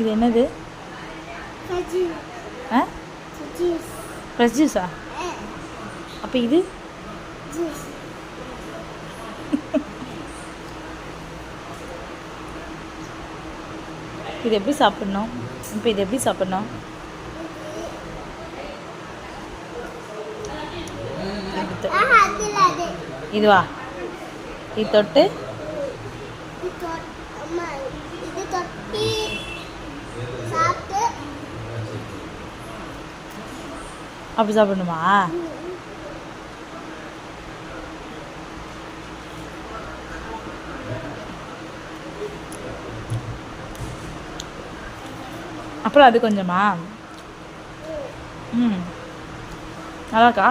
இது என்னது? ஃப்ரெஷ் ஜூஸா? அப்போ இது இது எப்படி சாப்பிட்ணும்? இப்போ இது எப்படி சாப்பிட்ணும்? இதுவா? இது தொட்டு அப்படி சாப்பிடணுமா? அப்புறம் அது கொஞ்சமா? நல்லாக்கா?